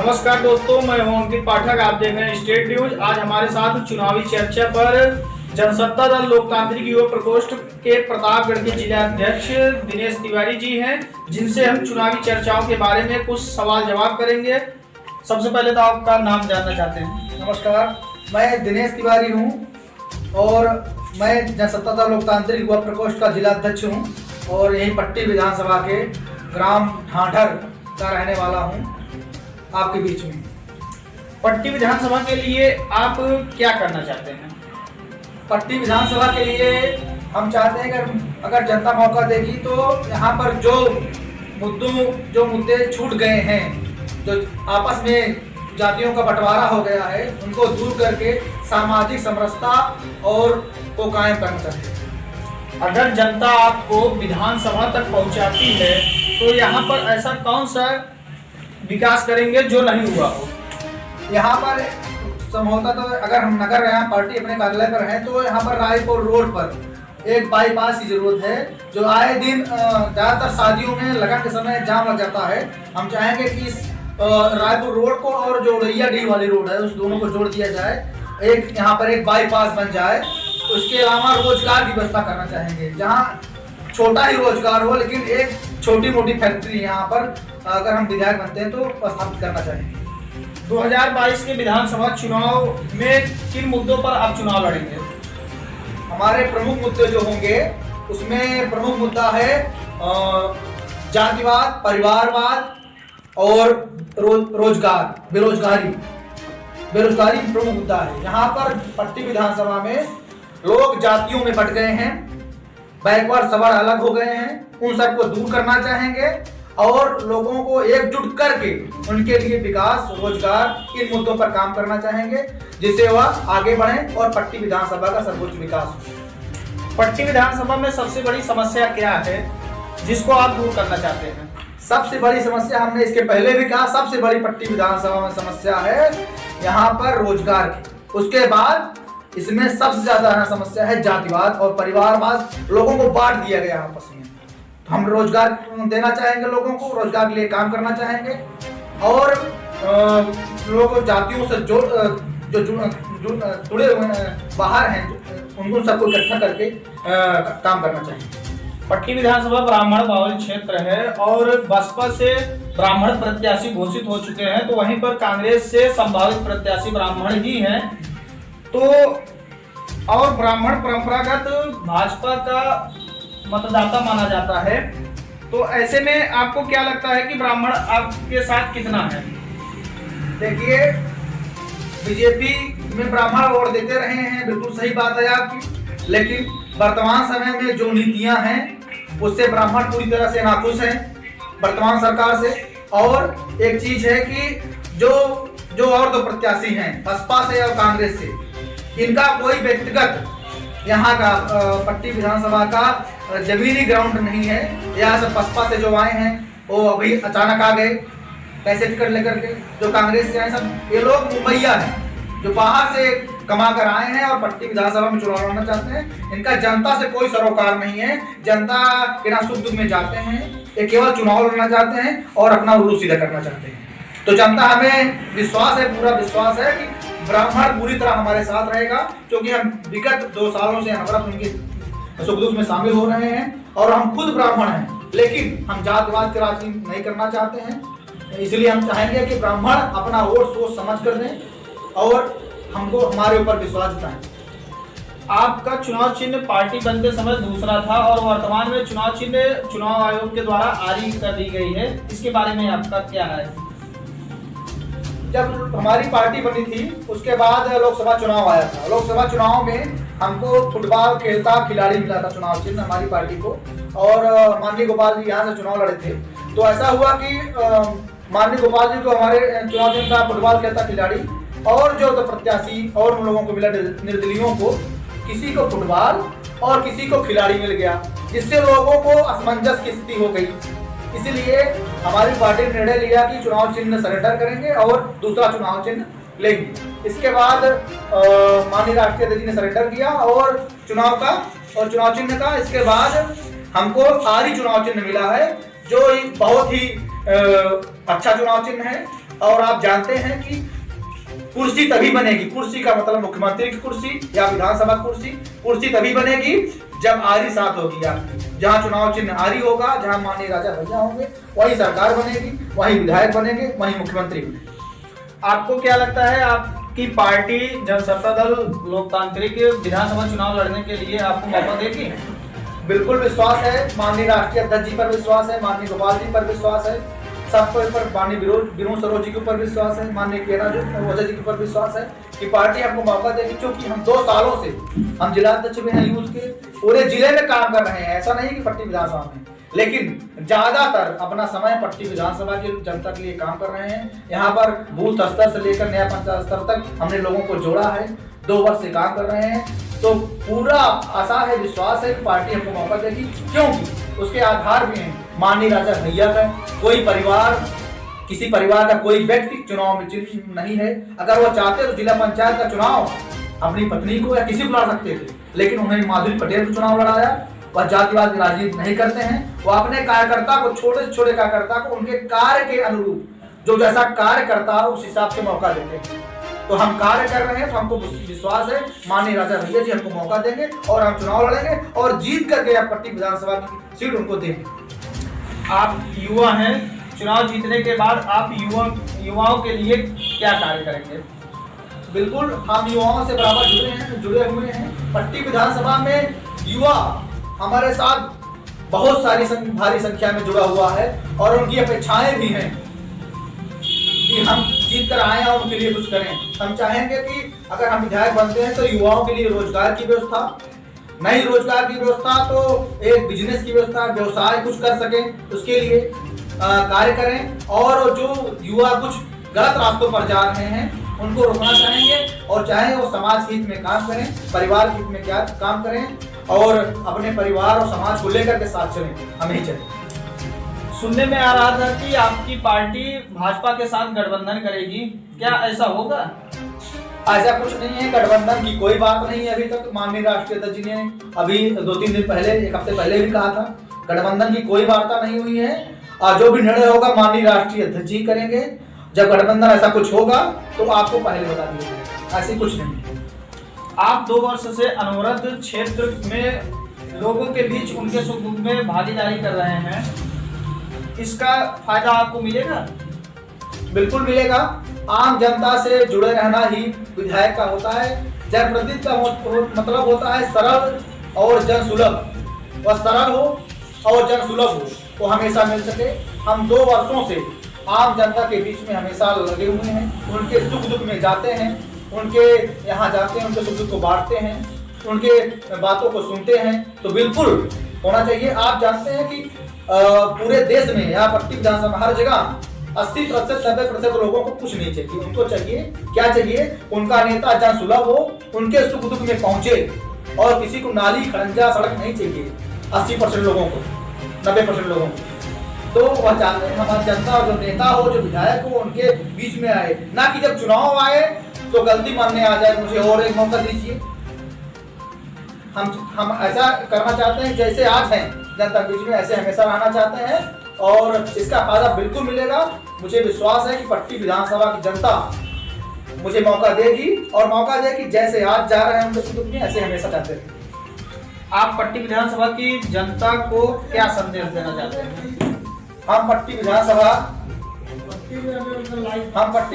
नमस्कार दोस्तों, मैं हूं अंकित पाठक। आप देख रहे हैं स्टेट न्यूज। आज हमारे साथ चुनावी चर्चा पर जनसत्ता दल लोकतांत्रिक युवा प्रकोष्ठ के प्रतापगढ़ के जिला अध्यक्ष दिनेश तिवारी जी हैं, जिनसे हम चुनावी चर्चाओं के बारे में कुछ सवाल जवाब करेंगे। सबसे पहले तो आपका नाम जानना चाहते हैं। नमस्कार, मैं दिनेश तिवारी हूं और मैं जनसत्ता दल लोकतांत्रिक युवा प्रकोष्ठ का जिला अध्यक्ष हूं और यही पट्टी विधानसभा के ग्राम ढांढर का रहने वाला हूं आपके बीच में। पट्टी विधानसभा के लिए आप क्या करना चाहते हैं? पट्टी विधानसभा के लिए हम चाहते हैं कि अगर जनता मौका देगी तो यहाँ पर जो मुद्दे छूट गए हैं, जो आपस में जातियों का बंटवारा हो गया है, उनको दूर करके सामाजिक समरसता और को कायम करना चाहिए। अगर जनता आपको विधानसभा तक पहुंचाती है तो यहाँ पर ऐसा कौन सा विकास करेंगे जो नहीं हुआ हो? यहाँ पर संभवतः तो अगर हम नगर यहाँ पार्टी अपने कार्यालय पर है तो यहाँ पर रायपुर रोड पर एक बाईपास की जरूरत है, जो आए दिन ज़्यादातर शादियों में लगन के समय जाम लग जाता है। हम चाहेंगे कि इस रायपुर रोड को और जो उड़ैया डी वाली रोड है उस दोनों को जोड़ दिया जाए, एक यहाँ पर एक बाईपास बन जाए। उसके अलावा रोजगार की व्यवस्था करना चाहेंगे, जहाँ छोटा ही रोजगार हो लेकिन एक छोटी मोटी फैक्ट्री यहाँ पर अगर हम विधायक बनते हैं तो स्थापित करना चाहेंगे। 2022 के विधानसभा चुनाव में किन मुद्दों पर आप चुनाव लड़ेंगे? हमारे प्रमुख मुद्दे जो होंगे उसमें प्रमुख मुद्दा है जातिवाद, परिवारवाद और रोजगार, बेरोजगारी प्रमुख मुद्दा है। यहाँ पर पट्टी विधानसभा में लोग जातियों में बट गए हैं, बैकवर्ड सवाल अलग हो गए हैं, उन सबको दूर करना चाहेंगे और लोगों को एकजुट करके उनके लिए विकास, रोजगार, इन मुद्दों पर काम करना चाहेंगे, जिससे वह आगे बढ़े और पट्टी विधानसभा का सर्वोच्च विकास हो। पट्टी विधानसभा में सबसे बड़ी समस्या क्या है जिसको आप दूर करना चाहते हैं? सबसे बड़ी समस्या, हमने इसके पहले भी कहा, सबसे बड़ी पट्टी विधानसभा में समस्या है यहाँ पर रोजगार की। उसके बाद इसमें सबसे ज्यादा समस्या है जातिवाद और परिवारवाद। लोगों को बांट दिया गया आपस में। तो हम रोजगार देना चाहेंगे, लोगों को रोजगार के लिए काम करना चाहेंगे और लोग जातियों से जो जुड़े हुए बाहर हैं उनको सबको इकट्ठा करके काम करना चाहिए। पट्टी विधानसभा ब्राह्मण बाहुल क्षेत्र है और बसपा से ब्राह्मण प्रत्याशी घोषित हो चुके हैं, तो वहीं पर कांग्रेस से संभावित प्रत्याशी ब्राह्मण ही हैं। तो और ब्राह्मण परंपरागत भाजपा का मतदाता माना जाता है, तो ऐसे में आपको क्या लगता है कि ब्राह्मण आपके साथ कितना है? देखिए, बीजेपी में ब्राह्मण वोट देते रहे हैं, बिल्कुल सही बात है आपकी, लेकिन वर्तमान समय में जो नीतियां हैं उससे ब्राह्मण पूरी तरह से नाखुश हैं वर्तमान सरकार से। और एक चीज है कि जो और दो प्रत्याशी हैं बसपा से और कांग्रेस से, इनका कोई व्यक्तिगत यहाँ का पट्टी विधानसभा का जमीनी ग्राउंड नहीं है। यहाँ से बसपा से जो आए हैं वो अभी अचानक आ गए पैसे टिकट लेकर के। जो कांग्रेस से आए सब ये लोग मुंबईया हैं जो बाहर से कमा कर आए हैं और पट्टी विधानसभा में चुनाव लड़ना चाहते हैं। इनका जनता से कोई सरोकार नहीं है, जनता के ना सुख दुख में जाते हैं, ये केवल चुनाव लड़ना चाहते हैं और अपना उल्लू सीधा करना चाहते हैं। तो जनता, हमें विश्वास है, पूरा विश्वास है कि ब्राह्मण पूरी तरह हमारे साथ रहेगा, क्योंकि हम विगत 2 सालों से अनवरत उनके सुख दुख में शामिल हो रहे हैं और हम खुद ब्राह्मण हैं, लेकिन हम जातिवाद की राजनीति नहीं करना चाहते हैं। इसलिए हम चाहेंगे कि ब्राह्मण अपना वोट सोच समझ कर दें और हमको हमारे ऊपर विश्वास जताएं। आपका चुनाव चिन्ह पार्टी बनते समय दूसरा था और वर्तमान में चुनाव चिन्ह चुनाव आयोग के द्वारा आरी कर दी गई है, इसके बारे में आपका क्या राय है? जब हमारी पार्टी बनी थी उसके बाद लोकसभा चुनाव आया था। लोकसभा चुनाव में हमको फुटबॉल खेलता खिलाड़ी मिला था चुनाव चिन्ह हमारी पार्टी को, और माननीय गोपाल जी यहाँ से चुनाव लड़े थे। तो ऐसा हुआ कि माननीय गोपाल जी को हमारे चुनाव चिन्ह था फुटबॉल खेलता खिलाड़ी, और जो तो प्रत्याशी और उन लोगों को मिला निर्दलीयों को, किसी को फुटबॉल और किसी को खिलाड़ी मिल गया, जिससे लोगों को असमंजस की स्थिति हो गई। इसीलिए हमारी पार्टी ने निर्णय लिया कि चुनाव चिन्ह सरेंडर करेंगे और दूसरा चुनाव चिन्ह लेंगे। इसके बाद माननीय राष्ट्रीय अध्यक्ष ने सरेंडर किया और चुनाव चिन्ह का। इसके बाद हमको आरी चुनाव चिन्ह मिला है, जो बहुत ही अच्छा चुनाव चिन्ह है और आप जानते हैं कि कुर्सी तभी बनेगी, कुर्सी का मतलब मुख्यमंत्री की कुर्सी या विधानसभा कुर्सी तभी बनेगी जब आरी साथ होगी आपकी। जहां चुनाव चिन्ह आरी होगा, जहां माननीय राजा भैया होंगे, वही सरकार बनेगी, वही विधायक बनेंगे, वही मुख्यमंत्री बनेंगे। आपको क्या लगता है, आपकी पार्टी जनसत्ता दल लोकतांत्रिक विधानसभा चुनाव लड़ने के लिए आपको मौका देगी? बिल्कुल विश्वास है, माननीय राष्ट्रीय अध्यक्ष जी पर विश्वास है, माननीय गोपाल जी पर विश्वास है, सबको पर माननीय विनोद सरोज जी के ऊपर विश्वास है, माननीय केना ओझा जी के ऊपर विश्वास है कि पार्टी हमको मौका देगी। क्योंकि हम 2 सालों से हम जिला अध्यक्ष में हैं यूथ के, पूरे जिले में काम कर रहे हैं। ऐसा नहीं कि पट्टी विधानसभा में, लेकिन ज्यादातर अपना समय पट्टी विधानसभा की जनता के लिए काम कर रहे हैं। यहाँ पर बूथ स्तर से लेकर नया पंचायत स्तर तक हमने लोगों को जोड़ा है, 2 वर्ष से काम कर रहे हैं। तो पूरा आशा है, विश्वास है कि पार्टी हमको मौका देगी, क्योंकि उसके आधार भी हैं माननीय राजा भैया का। कोई परिवार, किसी परिवार का कोई व्यक्ति चुनाव में चिन्ह नहीं है। अगर वो चाहते तो जिला पंचायत का चुनाव अपनी पत्नी को या किसी को लड़ा सकते थे, लेकिन उन्होंने माधुरी पटेल को चुनाव लड़ाया। वह जातिवाद की राजनीति नहीं करते हैं, वो अपने कार्यकर्ता को, छोटे से छोटे कार्यकर्ता को उनके कार्य के अनुरूप जो जैसा कार्य करता है उस हिसाब से मौका देते हैं। तो हम कार्य कर रहे हैं, तो हमको विश्वास है माननीय राजा भैया जी हमको मौका देंगे और हम चुनाव लड़ेंगे और जीत करके पट्टी विधानसभा की सीट उनको देंगे। आप युवा हैं, चुनाव जीतने के बाद आप युवाओं के लिए क्या कार्य करेंगे? बिल्कुल, हम युवाओं से बराबर जुड़े हुए हैं। पट्टी विधानसभा में युवा हमारे साथ बहुत सारी भारी संख्या में जुड़ा हुआ है और उनकी अपेक्षाएं भी हैं कि हम जीत कर आए और उनके लिए कुछ करें। हम चाहेंगे कि अगर हम विधायक बनते हैं तो युवाओं के लिए रोजगार की व्यवस्था, नई रोजगार की व्यवस्था, तो एक बिजनेस की व्यवस्था, व्यवसाय कुछ कर सकें, उसके लिए कार्य करें। और जो युवा कुछ गलत रास्तों पर जा रहे हैं उनको रोकना चाहेंगे और चाहे वो समाज हित में काम करें, परिवार हित में क्या काम करें और अपने परिवार और समाज को लेकर के साथ चलें, हम ही चलें। सुनने में आ रहा था कि आपकी पार्टी भाजपा के साथ गठबंधन करेगी, क्या ऐसा होगा? ऐसा कुछ नहीं है, गठबंधन की कोई बात नहीं है। अभी तक माननीय राष्ट्रीय अध्यक्ष जी ने अभी 2-3 दिन पहले, 1 हफ्ते पहले भी कहा था, गठबंधन की कोई वार्ता नहीं हुई है। और जो भी निर्णय होगा माननीय राष्ट्रीय अध्यक्ष जी करेंगे। जब गठबंधन ऐसा कुछ होगा तो आपको पहले बता दिया जाएगा, ऐसी कुछ नहीं। आप 2 वर्ष से अनवरत क्षेत्र में लोगों के बीच उनके सुख दुख में भागीदारी कर रहे हैं, इसका फायदा आपको मिलेगा? बिल्कुल मिलेगा। आम जनता से जुड़े रहना ही विधायक का होता है। जनप्रतिनिधि का मतलब होता है सरल और जनसुलभ। वह सरल हो और जनसुलभ हो, वो हमेशा मिल सके। हम 2 वर्षों से आम जनता के बीच में हमेशा लगे हुए हैं, उनके सुख दुख में जाते हैं, उनके यहाँ जाते हैं, उनके सुख दुख को बांटते हैं, उनके बातों को सुनते हैं। तो बिल्कुल होना चाहिए। आप जानते हैं कि पूरे देश में या पट्टी विधानसभा हर जगह 80%, 90% लोगों को कुछ नहीं चाहिए। उनको चाहिए क्या चाहिए? उनका नेता जनसुलभ हो, उनके सुख दुख में पहुंचे और किसी को नाली खड़ंजा सड़क नहीं चाहिए। 80% लोगों को, 90% लोगों को तो वह चाहते हैं हमारी जनता और जो नेता हो, जो विधायक हो, उनके बीच में आए, ना कि जब चुनाव आए तो गलती मानने आ जाए, मुझे और एक मौका दीजिए। हम ऐसा करना चाहते हैं जैसे आज हैं जनता के बीच में, ऐसे हमेशा रहना चाहते हैं और इसका फायदा बिल्कुल मिलेगा। मुझे विश्वास है कि पट्टी विधानसभा की जनता मुझे मौका देगी और मौका देगी जैसे आज जा रहे हैं उनके सुख में, ऐसे हमेशा चाहते हैं। आप पट्टी विधानसभा की जनता को क्या संदेश देना चाहते हैं? हम पट्टी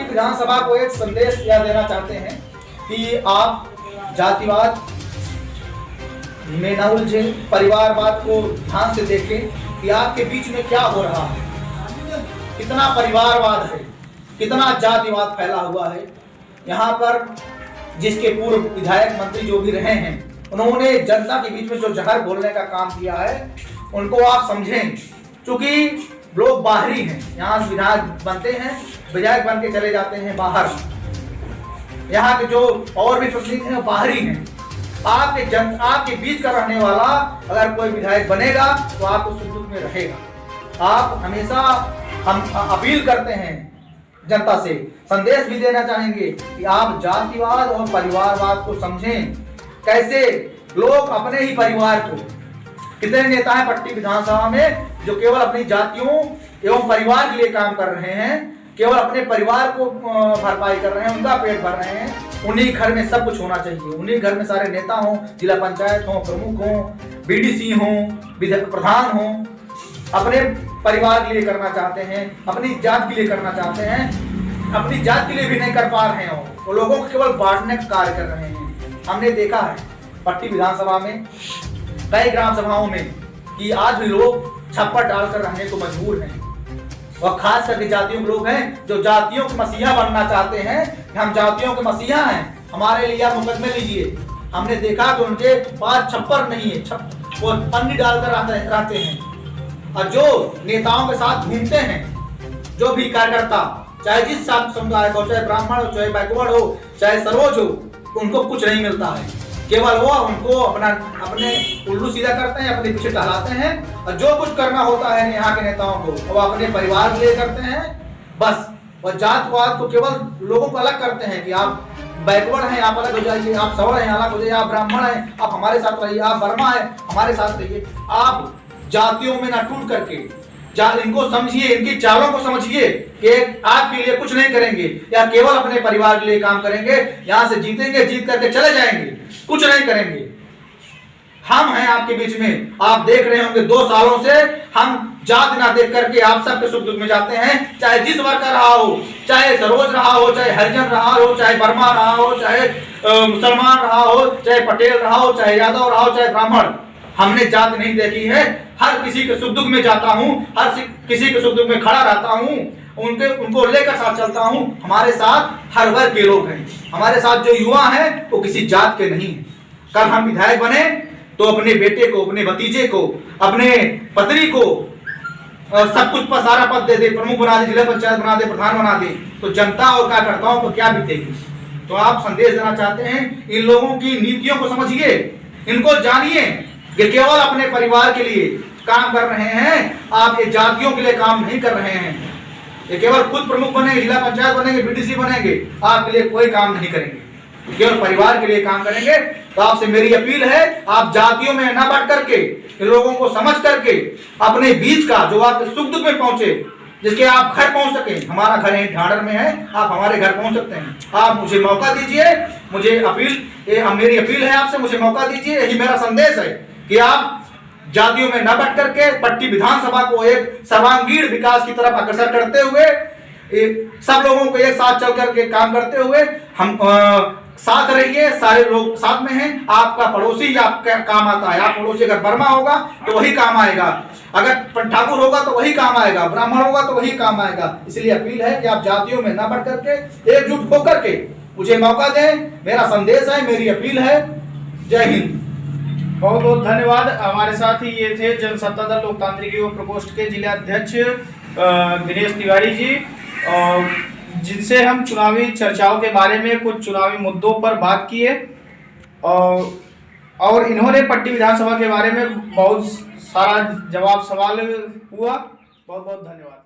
विधानसभा को एक संदेश यह देना चाहते हैं कि आप जातिवाद में न उलझे, परिवारवाद को ध्यान से देखें कि आपके बीच में क्या हो रहा है, कितना परिवारवाद है, कितना जातिवाद फैला हुआ है। यहाँ पर जिसके पूर्व विधायक मंत्री जो भी रहे हैं, उन्होंने जनता के बीच में जो जहर बोलने का काम किया है, उनको आप समझें। क्योंकि लोग बाहरी हैं, यहाँ से विधायक बनते हैं, विधायक बन के चले जाते हैं बाहर। यहाँ के जो और भी प्रतिनिधि हैं बाहरी हैं। आपके बीच का रहने वाला अगर कोई विधायक बनेगा तो आपको सुख दुख में रहेगा। आप हमेशा, हम अपील करते हैं जनता से, संदेश भी देना चाहेंगे कि आप जातिवाद और परिवारवाद को समझें। कैसे लोग अपने ही परिवार को, कितने नेता हैं पट्टी विधानसभा में जो केवल अपनी जातियों एवं परिवार के लिए काम कर रहे हैं, केवल अपने परिवार को भरपाई कर रहे हैं, उनका पेट भर रहे हैं। उन्हीं घर में सब कुछ होना चाहिए, उन्हीं घर में सारे नेता हों, जिला पंचायत हों, प्रमुख हों, बीडीसी हों, विधायक प्रधान हों, अपने परिवार के लिए करना चाहते हैं, अपनी जात के लिए करना चाहते हैं, अपनी जात के लिए भी नहीं कर पा रहे हो, वो लोगों को केवल बांटने का कार्य कर रहे हैं। हमने देखा है पट्टी विधानसभा में, कई ग्राम सभाओं में कि आज भी लोग छप्पर डालकर रहने को मजबूर हैं, और खास करके जातियों के लोग हैं जो जातियों के मसीहा बनना चाहते हैं कि हम जातियों के मसीहा हैं, हमारे लिए आप मुकदमे लीजिए। हमने देखा कि उनके पास छप्पर नहीं है, वो पन्नी डालकर रहते हैं। और जो नेताओं के साथ घूमते हैं, जो भी कार्यकर्ता, चाहे जिस समुदाय हो, चाहे ब्राह्मण हो, चाहे बैकवर्ड हो, चाहे सरोज हो, उनको कुछ नहीं मिलता है। केवल वो उनको अपने उल्लू सीधा करते हैं, अपने पीछे टहलाते हैं, और जो कुछ करना होता है यहाँ के नेताओं को वो अपने परिवार के लिए करते हैं बस। और जातवाद को केवल लोगों को अलग करते हैं कि आप बैकवर्ड हैं, आप अलग हो जाइए, आप सवर्ण हैं, अलग हो जाइए, आप ब्राह्मण हैं, आप हमारे साथ रहिए, आप वर्मा है, हमारे साथ रहिए। आप जातियों में न टूट करके इनको समझिए, इनकी चालों को समझिए कि आपके लिए कुछ नहीं करेंगे या केवल अपने परिवार के लिए काम करेंगे, यहाँ से जीतेंगे, जीत करके चले जाएंगे, कुछ नहीं करेंगे। हम हैं आपके बीच में, आप देख रहे होंगे 2 सालों से हम जात ना देख करके आप सबके सुख दुख में जाते हैं, चाहे जिस वर्ग का रहा हो, चाहे सरोज रहा हो, चाहे हरिजन रहा हो, चाहे वर्मा रहा हो, चाहे मुसलमान रहा हो, चाहे पटेल रहा हो, चाहे यादव रहा हो, चाहे ब्राह्मण। हमने जात नहीं देखी है, हर किसी के सुख दुख में जाता हूँ, हर किसी के सुख दुख में खड़ा रहता हूँ, उनको लेकर साथ चलता हूँ। हमारे साथ हर वर्ग के लोग हैं, हमारे साथ जो युवा हैं वो किसी जात के नहीं हैं। कल हम विधायक बने तो अपने बेटे को, अपने भतीजे को, अपने पत्नी को सब कुछ पर सारा पद दे दे, प्रमुख बना दे, जिला पंचायत बना दे, प्रधान बना दे, तो जनता और कार्यकर्ताओं को क्या बीतेगी। तो आप संदेश देना चाहते हैं, इन लोगों की नीतियों को समझिए, इनको जानिए कि केवल अपने परिवार के लिए काम कर रहे हैं, आप ये जातियों के लिए काम नहीं कर रहे हैं। ये केवल खुद प्रमुख बनेंगे, जिला पंचायत बनेंगे, बीडीसी बनेंगे, आपके लिए कोई काम नहीं करेंगे, केवल परिवार के लिए काम करेंगे। तो आपसे मेरी अपील है, आप जातियों में न बढ़ करके, इन लोगों को समझ करके अपने बीच का जो आपके सुख दुख में पहुंचे, जिसके आप घर पहुंच सके। हमारा घर यहीं ढांढर में है, आप हमारे घर पहुंच सकते हैं। आप मुझे मौका दीजिए, मुझे मेरी अपील है आपसे, मुझे मौका दीजिए। यही मेरा संदेश है कि आप जातियों में न बढ़ करके पट्टी विधानसभा को एक सर्वांगीण विकास की तरफ अग्रसर करते हुए, सब लोगों को एक साथ चल करके काम करते हुए हम साथ रहिए। सारे लोग साथ में हैं, आपका पड़ोसी आपका काम आता है। आप पड़ोसी अगर वर्मा होगा तो वही काम आएगा, अगर ठाकुर होगा तो वही काम आएगा, ब्राह्मण होगा तो वही काम आएगा। इसलिए अपील है कि आप जातियों में न बढ़ करके एकजुट होकर के मुझे मौका दें। मेरा संदेश है, मेरी अपील है। जय हिंद। बहुत बहुत धन्यवाद। हमारे साथ ही ये थे जनसत्ता दल लोकतांत्रिक युवा प्रकोष्ठ के जिला अध्यक्ष दिनेश तिवारी जी, जिनसे हम चुनावी चर्चाओं के बारे में, कुछ चुनावी मुद्दों पर बात किए, और इन्होंने पट्टी विधानसभा के बारे में बहुत सारा जवाब सवाल हुआ। बहुत बहुत धन्यवाद।